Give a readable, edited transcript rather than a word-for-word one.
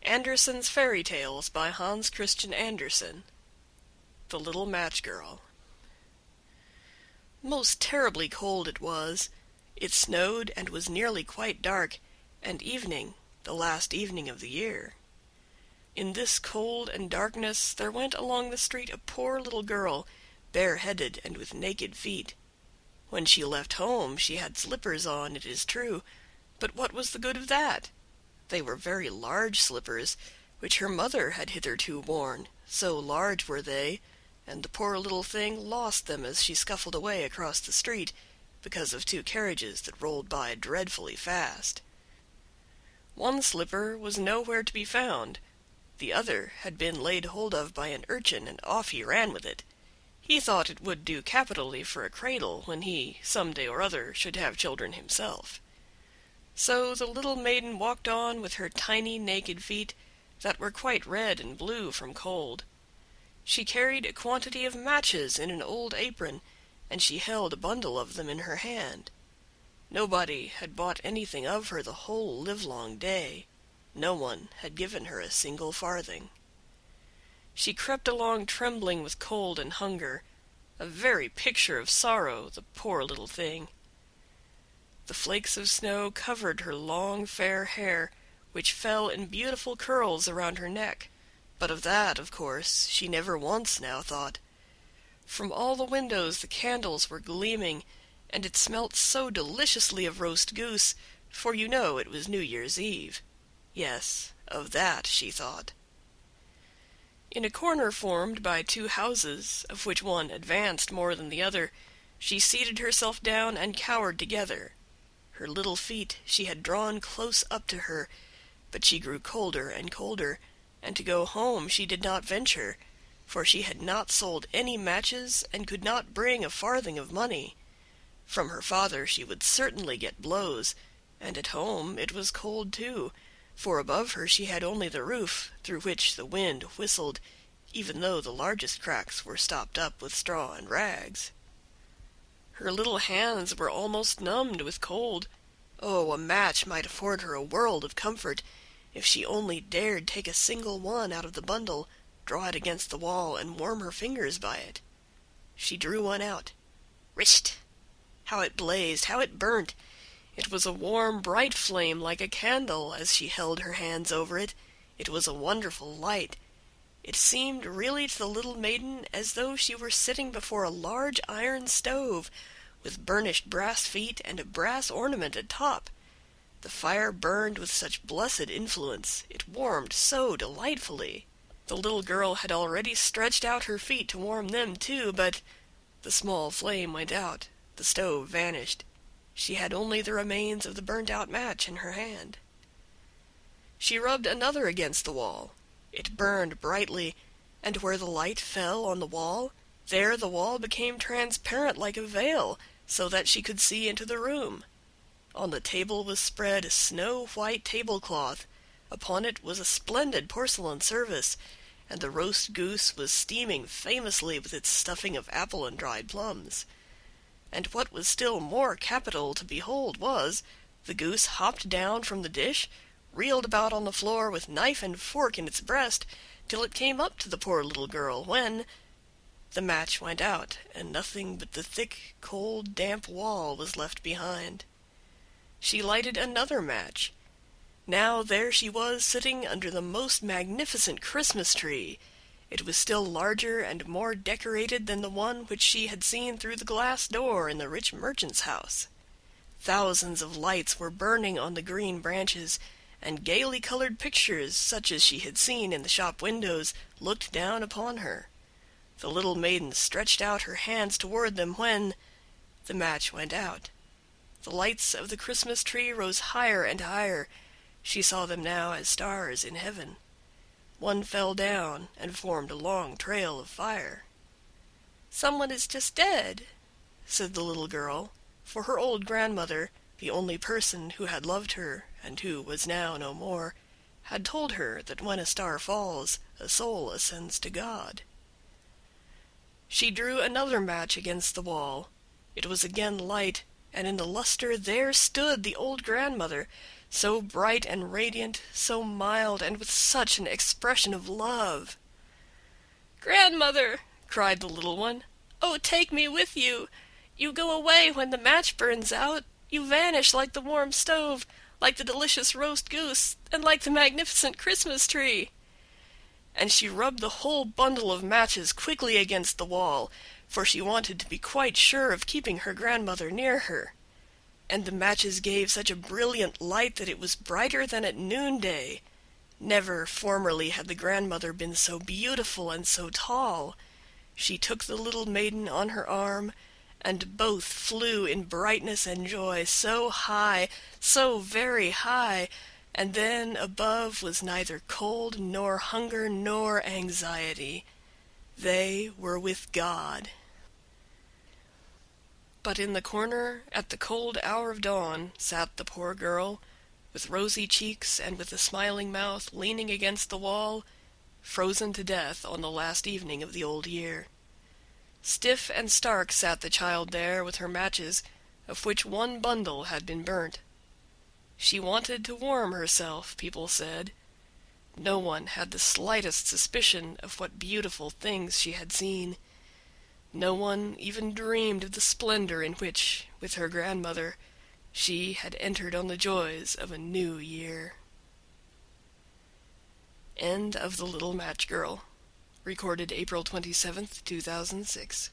Andersen's Fairy Tales by Hans Christian Andersen. The Little Match Girl. Most terribly cold it was. It snowed and was nearly quite dark, and evening, the last evening of the year. In this cold and darkness there went along the street a poor little girl, bareheaded and with naked feet. When she left home she had slippers on, it is true, but what was the good of that? They were very large slippers, which her mother had hitherto worn, so large were they, and the poor little thing lost them as she scuffled away across the street, because of two carriages that rolled by dreadfully fast. One slipper was nowhere to be found. The other had been laid hold of by an urchin, and off he ran with it. He thought it would do capitally for a cradle when he, some day or other, should have children himself. So the little maiden walked on with her tiny naked feet, that were quite red and blue from cold. She carried a quantity of matches in an old apron, and she held a bundle of them in her hand. Nobody had bought anything of her the whole livelong day. No one had given her a single farthing. She crept along trembling with cold and hunger, a very picture of sorrow, the poor little thing. The flakes of snow covered her long fair hair, which fell in beautiful curls around her neck, but of that, of course, she never once now thought. From all the windows the candles were gleaming, and it smelt so deliciously of roast goose, for you know it was New Year's Eve. Yes, of that she thought. In a corner formed by two houses, of which one advanced more than the other, she seated herself down and cowered together. Her little feet she had drawn close up to her, but she grew colder and colder, and to go home she did not venture, for she had not sold any matches and could not bring a farthing of money. From her father she would certainly get blows, and at home it was cold too, for above her she had only the roof, through which the wind whistled, even though the largest cracks were stopped up with straw and rags. Her little hands were almost numbed with cold. Oh, a match might afford her a world of comfort, if she only dared take a single one out of the bundle, draw it against the wall, and warm her fingers by it. She drew one out. Risht! How it blazed, how it burnt! It was a warm, bright flame like a candle as she held her hands over it. It was a wonderful light. It seemed really to the little maiden as though she were sitting before a large iron stove, with burnished brass feet and a brass ornament at top. The fire burned with such blessed influence, it warmed so delightfully. The little girl had already stretched out her feet to warm them too, but the small flame went out, the stove vanished. She had only the remains of the burnt-out match in her hand. She rubbed another against the wall. It burned brightly, and where the light fell on the wall, there the wall became transparent like a veil, so that she could see into the room. On the table was spread a snow-white tablecloth. Upon it was a splendid porcelain service, and the roast goose was steaming famously with its stuffing of apple and dried plums. And what was still more capital to behold was, the goose hopped down from the dish, reeled about on the floor with knife and fork in its breast, till it came up to the poor little girl, when the match went out, and nothing but the thick, cold, damp wall was left behind. She lighted another match. Now there she was sitting under the most magnificent Christmas tree. It was still larger and more decorated than the one which she had seen through the glass door in the rich merchant's house. Thousands of lights were burning on the green branches, and gaily colored pictures, such as she had seen in the shop windows, looked down upon her. The little maiden stretched out her hands toward them when the match went out. The lights of the Christmas tree rose higher and higher. She saw them now as stars in heaven. One fell down and formed a long trail of fire. "Someone is just dead," said the little girl, for her old grandmother, the only person who had loved her and who was now no more, had told her that when a star falls, a soul ascends to God. She drew another match against the wall. It was again light, and in the luster there stood the old grandmother, so bright and radiant, so mild, and with such an expression of love. "Grandmother!" cried the little one, "oh, take me with you! You go away when the match burns out. You vanish like the warm stove, like the delicious roast goose, and like the magnificent Christmas tree." And she rubbed the whole bundle of matches quickly against the wall, for she wanted to be quite sure of keeping her grandmother near her. And the matches gave such a brilliant light that it was brighter than at noonday. Never formerly had the grandmother been so beautiful and so tall. She took the little maiden on her arm, and both flew in brightness and joy so high, so very high, and then above was neither cold nor hunger nor anxiety. They were with God. But in the corner, at the cold hour of dawn, sat the poor girl, with rosy cheeks and with a smiling mouth, leaning against the wall, frozen to death on the last evening of the old year. Stiff and stark sat the child there with her matches, of which one bundle had been burnt. She wanted to warm herself, people said. No one had the slightest suspicion of what beautiful things she had seen. No one even dreamed of the splendor in which, with her grandmother, she had entered on the joys of a new year. End of The Little Match Girl. Recorded April 27th, 2006.